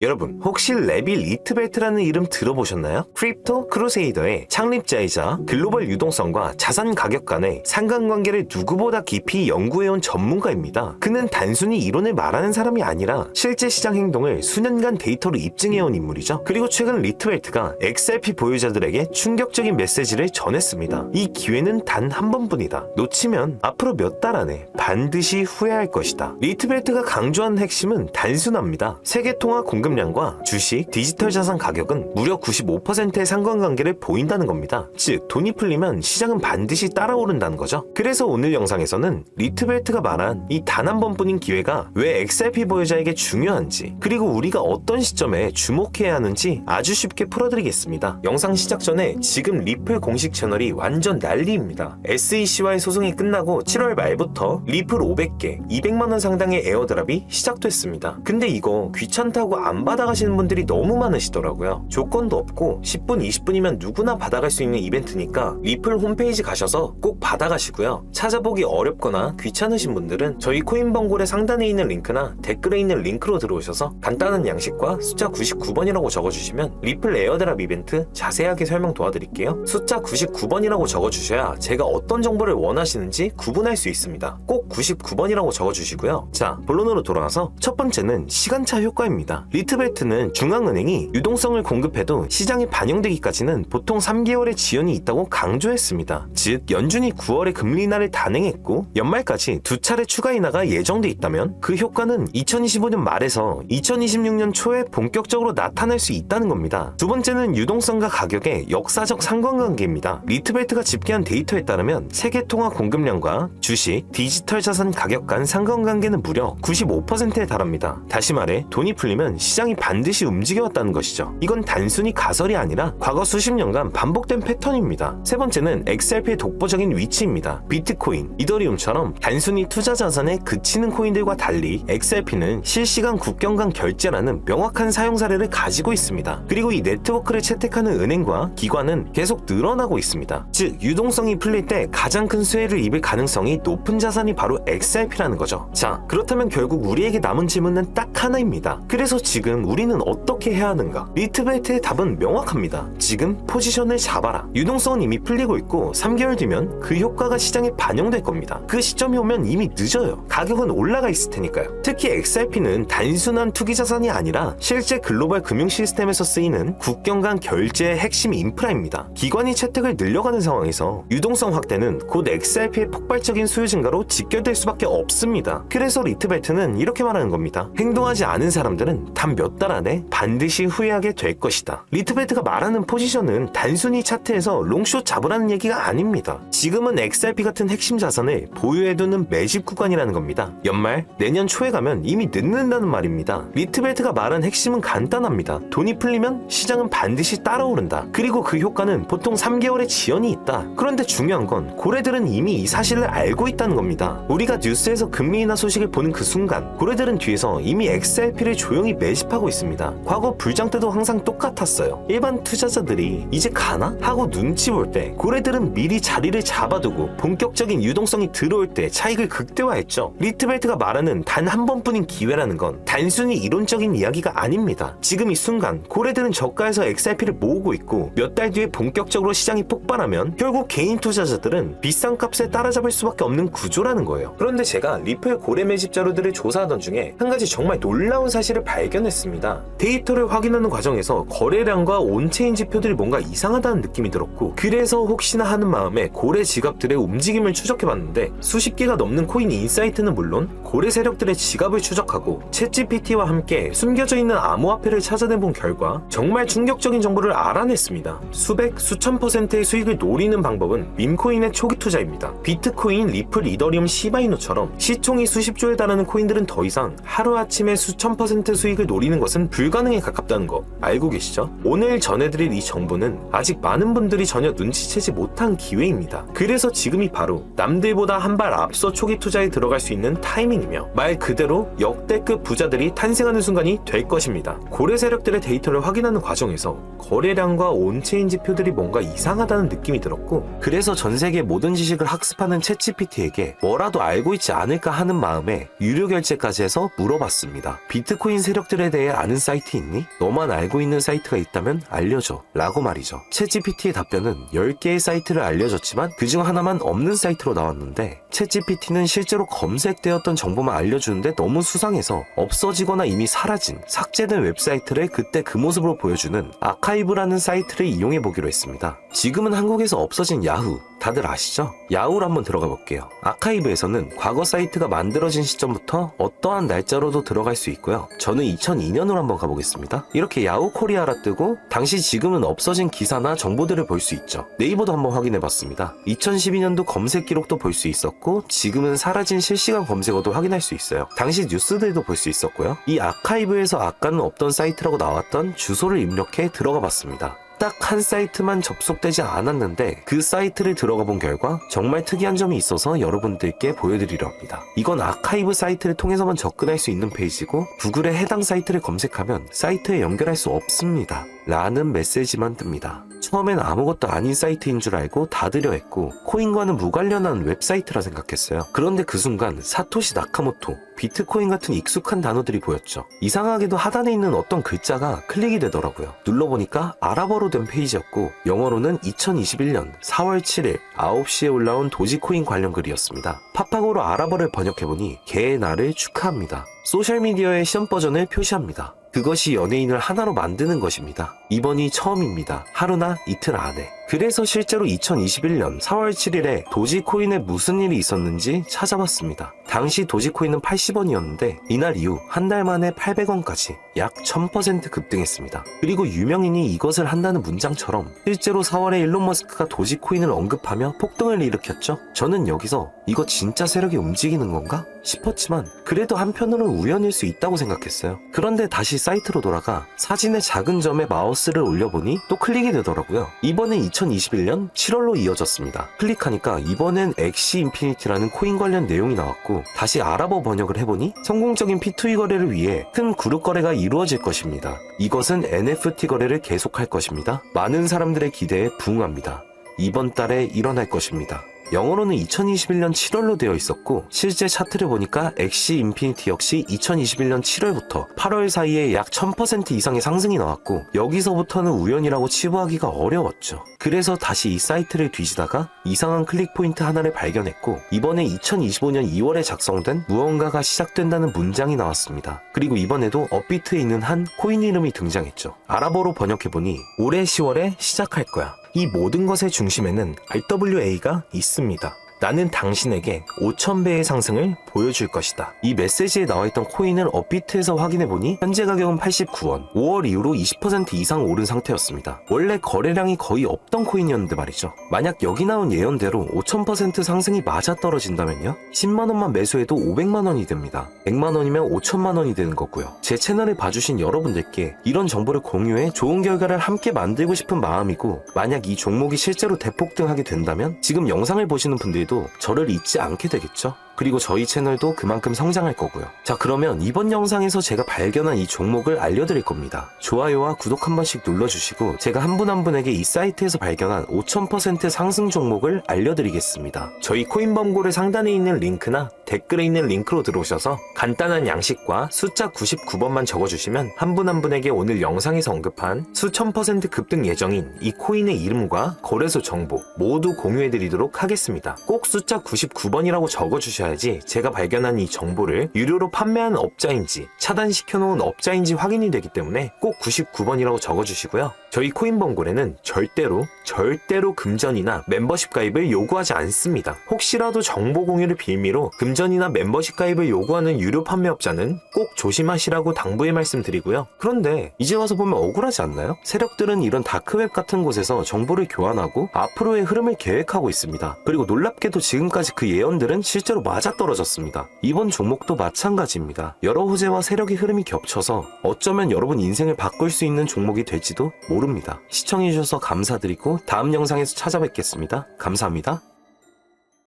여러분, 혹시 레비 리트벨트라는 이름 들어보셨나요? 크립토 크루세이더의 창립자이자 글로벌 유동성과 자산 가격 간의 상관관계를 누구보다 깊이 연구해온 전문가입니다. 그는 단순히 이론을 말하는 사람이 아니라 실제 시장 행동을 수년간 데이터로 입증해온 인물이죠. 그리고 최근 리트벨트가 XRP 보유자들에게 충격적인 메시지를 전했습니다. 이 기회는 단 한 번뿐이다. 놓치면 앞으로 몇 달 안에 반드시 후회할 것이다. 리트벨트가 강조하는 핵심은 단순합니다. 세계통화 공급량과 주식, 디지털 자산 가격은 무려 95%의 상관관계를 보인다는 겁니다. 즉, 돈이 풀리면 시장은 반드시 따라오른다는 거죠. 그래서 오늘 영상에서는 리트벨트가 말한 이 단 한 번뿐인 기회가 왜 XRP 보유자에게 중요한지, 그리고 우리가 어떤 시점에 주목해야 하는지 아주 쉽게 풀어드리겠습니다. 영상 시작 전에 지금 리플 공식 채널이 완전 난리입니다. SEC와의 소송이 끝나고 7월 말부터 리플 500개, 200만원 상당의 에어드랍이 시작됐습니다. 근데 이거 귀찮다고 안 받아가시는 분들이 너무 많으시더라고요. 조건도 없고 10분, 20분이면 누구나 받아갈 수 있는 이벤트니까 리플 홈페이지 가셔서 꼭 받아가시고요. 찾아보기 어렵거나 귀찮으신 분들은 저희 코인번골의 상단에 있는 링크나 댓글에 있는 링크로 들어오셔서 간단한 양식과 숫자 99번이라고 적어주시면 리플 에어드랍 이벤트 자세하게 설명 도와드릴게요. 숫자 99번이라고 적어주셔야 제가 어떤 정보를 원하시는지 구분할 수 있습니다. 꼭 99번이라고 적어주시고요. 자, 본론으로 돌아와서 첫 번째는 시간차 효과입니다. 리트벨트는 중앙은행이 유동성을 공급해도 시장에 반영되기까지는 보통 3개월의 지연이 있다고 강조했습니다. 즉, 연준이 9월에 금리 인하를 단행했고 연말까지 두 차례 추가 인하가 예정돼 있다면 그 효과는 2025년 말에서 2026년 초에 본격적으로 나타날 수 있다는 겁니다. 두 번째는 유동성과 가격의 역사적 상관관계입니다. 리트벨트가 집계한 데이터에 따르면 세계 통화 공급량과 주식, 디지털 자산 가격 간 상관관계는 무려 95%에 달합니다. 다시 말해 돈이 풀리면 시장이 반드시 움직여왔다는 것이죠. 이건 단순히 가설이 아니라 과거 수십 년간 반복된 패턴입니다. 세 번째는 XRP의 독보적인 위치입니다. 비트코인, 이더리움처럼 단순히 투자 자산에 그치는 코인들과 달리 XRP는 실시간 국경 간 결제라는 명확한 사용 사례를 가지고 있습니다. 그리고 이 네트워크를 채택하는 은행과 기관은 계속 늘어나고 있습니다. 즉, 유동성이 풀릴 때 가장 큰 수혜를 입을 가능성이 높은 자산이 바로 XRP라는 거죠. 자, 그렇다면 결국 우리에게 남은 질문은 딱 하나입니다. 그래서 지금 우리는 어떻게 해야 하는가? 리트벨트의 답은 명확합니다. 지금 포지션을 잡아라. 유동성은 이미 풀리고 있고 3개월 뒤면 그 효과가 시장에 반영될 겁니다. 그 시점이 오면 이미 늦어요. 가격은 올라가 있을 테니까요. 특히 XRP는 단순한 투기 자산이 아니라 실제 글로벌 금융 시스템에서 쓰이는 국경 간 결제의 핵심 인프라입니다. 기관이 채택을 늘려가는 상황에서 유동성 확대는 곧 XRP의 폭발적인 수요 증가로 직결될 수밖에 없습니다. 그래서 리트벨트는 이렇게 말하는 겁니다. 행동하지 않은 사람들은 단 몇 달 안에 반드시 후회하게 될 것이다. 리트벨트가 말하는 포지션은 단순히 차트에서 롱숏 잡으라는 얘기가 아닙니다. 지금은 XRP 같은 핵심 자산을 보유해두는 매집 구간이라는 겁니다. 연말, 내년 초에 가면 이미 늦는다는 말입니다. 리트벨트가 말한 핵심은 간단합니다. 돈이 풀리면 시장은 반드시 따라오른다. 그리고 그 효과는 보통 3개월의 지연이 있다. 그런데 중요한 건 고래들은 이미 이 사실을 알고 있다는 겁니다. 우리가 뉴스에서 금리 인하 소식을 보는 그 순간 고래들은 뒤에서 이미 XRP를 조용히 매집하고 있습니다. 과거 불장 때도 항상 똑같았어요. 일반 투자자들이 이제 가나? 하고 눈치 볼 때 고래들은 미리 자리를 잡아두고 본격적인 유동성이 들어올 때 차익을 극대화했죠. 리트벨트가 말하는 단 한 번뿐인 기회라는 건 단순히 이론적인 이야기가 아닙니다. 지금 이 순간 고래들은 저가에서 XRP를 모으고 있고 몇 달 뒤에 본격적으로 시장이 폭발하면 결국 개인 투자자들은 비싼 값에 따라잡을 수밖에 없는 구조라는 거예요. 그런데 제가 리플 고래 매집 자료들을 조사하던 중에 한 가지 정말 놀라운 사실을 발견했습니다. 데이터를 확인하는 과정에서 거래량과 온체인 지표들이 뭔가 이상하다는 느낌이 들었고, 그래서 혹시나 하는 마음에 고래 지갑들의 움직임을 추적해봤는데 수십 개가 넘는 코인 인사이트는 물론 고래 세력들의 지갑을 추적하고 챗GPT와 함께 숨겨져 있는 암호화폐를 찾아내본 결과 정말 충격적인 정보를 알아냈습니다. 수백, 수천 %의 수익을 노리는 방법은 밈코인의 초기 투자입니다. 비트코인, 리플, 이더리움, 시바이노처럼 시총이 수십조에 달하는 코인들은 더 이상 하루아침에 수천 % 수익을 노리는 것은 불가능에 가깝다는 거 알고 계시죠? 오늘 전해드릴 이 정보는 아직 많은 분들이 전혀 눈치채지 못한 기회입니다. 그래서 지금이 바로 남들보다 한 발 앞서 초기 투자에 들어갈 수 있는 타이밍이며 말 그대로 역대급 부자들이 탄생하는 순간이 될 것입니다. 고래 세력들의 데이터를 확인하는 과정에서 거래량과 온체인 지표들이 뭔가 이상하다는 느낌이 들었고, 그래서 전 세계 모든 지식을 학습하는 챗GPT에게 뭐라도 알고 있지 않을까 하는 마음에 유료 결제까지 해서 물어봤습니다. 비트코인 세력들의 이거에 대해 아는 사이트 있니? 너만 알고 있는 사이트가 있다면 알려줘 라고 말이죠. 챗GPT의 답변은 10개의 사이트를 알려줬지만 그중 하나만 없는 사이트로 나왔는데 챗GPT는 실제로 검색되었던 정보만 알려주는데 너무 수상해서 없어지거나 이미 사라진 삭제된 웹사이트를 그때 그 모습으로 보여주는 아카이브라는 사이트를 이용해 보기로 했습니다. 지금은 한국에서 없어진 야후 다들 아시죠? 야후로 한번 들어가 볼게요. 아카이브에서는 과거 사이트가 만들어진 시점부터 어떠한 날짜로도 들어갈 수 있고요. 저는 2002년으로 한번 가보겠습니다. 이렇게 야후 코리아라 뜨고 당시 지금은 없어진 기사나 정보들을 볼 수 있죠. 네이버도 한번 확인해 봤습니다. 2012년도 검색 기록도 볼 수 있었고 지금은 사라진 실시간 검색어도 확인할 수 있어요. 당시 뉴스들도 볼 수 있었고요. 이 아카이브에서 아까는 없던 사이트라고 나왔던 주소를 입력해 들어가 봤습니다. 딱 한 사이트만 접속되지 않았는데 그 사이트를 들어가 본 결과 정말 특이한 점이 있어서 여러분들께 보여드리려 합니다. 이건 아카이브 사이트를 통해서만 접근할 수 있는 페이지고 구글에 해당 사이트를 검색하면 사이트에 연결할 수 없습니다. 라는 메시지만 뜹니다. 처음엔 아무것도 아닌 사이트인 줄 알고 닫으려 했고 코인과는 무관련한 웹사이트라 생각했어요. 그런데 그 순간 사토시 나카모토, 비트코인 같은 익숙한 단어들이 보였죠. 이상하게도 하단에 있는 어떤 글자가 클릭이 되더라고요. 눌러보니까 아랍어로 된 페이지였고 영어로는 2021년 4월 7일 9시에 올라온 도지코인 관련 글이었습니다. 팝하고로 아랍어를 번역해보니 개의 날을 축하합니다. 소셜미디어의 시험 버전을 표시합니다. 그것이 연예인을 하나로 만드는 것입니다. 이번이 처음입니다. 하루나 이틀 안에. 그래서 실제로 2021년 4월 7일에 도지코인에 무슨 일이 있었는지 찾아봤습니다. 당시 도지코인은 80원이었는데 이날 이후 한 달 만에 800원까지 약 1000% 급등했습니다. 그리고 유명인이 이것을 한다는 문장처럼 실제로 4월에 일론 머스크가 도지코인을 언급하며 폭등을 일으켰죠. 저는 여기서 이거 진짜 세력이 움직이는 건가? 싶었지만 그래도 한편으로는 우연일 수 있다고 생각했어요. 그런데 다시 사이트로 돌아가 사진의 작은 점에 마우스를 올려보니 또 클릭이 되더라고요. 이번엔 2021년 7월로 이어졌습니다. 클릭하니까 이번엔 엑시 인피니티라는 코인 관련 내용이 나왔고 다시 아랍어 번역을 해보니 성공적인 P2E 거래를 위해 큰 그룹 거래가 이루어질 것입니다. 이것은 NFT 거래를 계속할 것입니다. 많은 사람들의 기대에 부응합니다. 이번 달에 일어날 것입니다. 영어로는 2021년 7월로 되어 있었고 실제 차트를 보니까 엑시 인피니티 역시 2021년 7월부터 8월 사이에 약 1000% 이상의 상승이 나왔고 여기서부터는 우연이라고 치부하기가 어려웠죠. 그래서 다시 이 사이트를 뒤지다가 이상한 클릭 포인트 하나를 발견했고 이번에 2025년 2월에 작성된 무언가가 시작된다는 문장이 나왔습니다. 그리고 이번에도 업비트에 있는 한 코인 이름이 등장했죠. 아랍어로 번역해보니 올해 10월에 시작할 거야. 이 모든 것의 중심에는 RWA가 있습니다. 나는 당신에게 5000배의 상승을 보여줄 것이다. 이 메시지에 나와있던 코인을 업비트에서 확인해보니 현재 가격은 89원, 5월 이후로 20% 이상 오른 상태였습니다. 원래 거래량이 거의 없던 코인이었는데 말이죠. 만약 여기 나온 예언대로 5000% 상승이 맞아떨어진다면요? 10만원만 매수해도 500만원이 됩니다. 100만원이면 5천만원이 되는 거고요. 제 채널을 봐주신 여러분들께 이런 정보를 공유해 좋은 결과를 함께 만들고 싶은 마음이고 만약 이 종목이 실제로 대폭등하게 된다면 지금 영상을 보시는 분들도 저를 잊지 않게 되겠죠? 그리고 저희 채널도 그만큼 성장할 거고요. 자, 그러면 이번 영상에서 제가 발견한 이 종목을 알려드릴 겁니다. 좋아요와 구독 한 번씩 눌러주시고 제가 한 분 한 분에게 이 사이트에서 발견한 5000% 상승 종목을 알려드리겠습니다. 저희 코인범고를 상단에 있는 링크나 댓글에 있는 링크로 들어오셔서 간단한 양식과 숫자 99번만 적어주시면 한 분 한 분에게 오늘 영상에서 언급한 수천 % 급등 예정인 이 코인의 이름과 거래소 정보 모두 공유해드리도록 하겠습니다. 꼭 숫자 99번이라고 적어주셔야 제가 발견한 이 정보를 유료로 판매하는 업자인지 차단시켜놓은 업자인지 확인이 되기 때문에 꼭 99번이라고 적어주시고요. 저희 코인범고래는 절대로 금전이나 멤버십 가입을 요구하지 않습니다. 혹시라도 정보 공유를 빌미로 금전이나 멤버십 가입을 요구하는 유료 판매업자는 꼭 조심하시라고 당부의 말씀드리고요. 그런데 이제 와서 보면 억울하지 않나요? 세력들은 이런 다크웹 같은 곳에서 정보를 교환하고 앞으로의 흐름을 계획하고 있습니다. 그리고 놀랍게도 지금까지 그 예언들은 실제로 맞아떨어졌습니다. 이번 종목도 마찬가지입니다. 여러 호재와 세력의 흐름이 겹쳐서 어쩌면 여러분 인생을 바꿀 수 있는 종목이 될지도 모릅니다. 시청해주셔서 감사드리고 다음 영상에서 찾아뵙겠습니다. 감사합니다.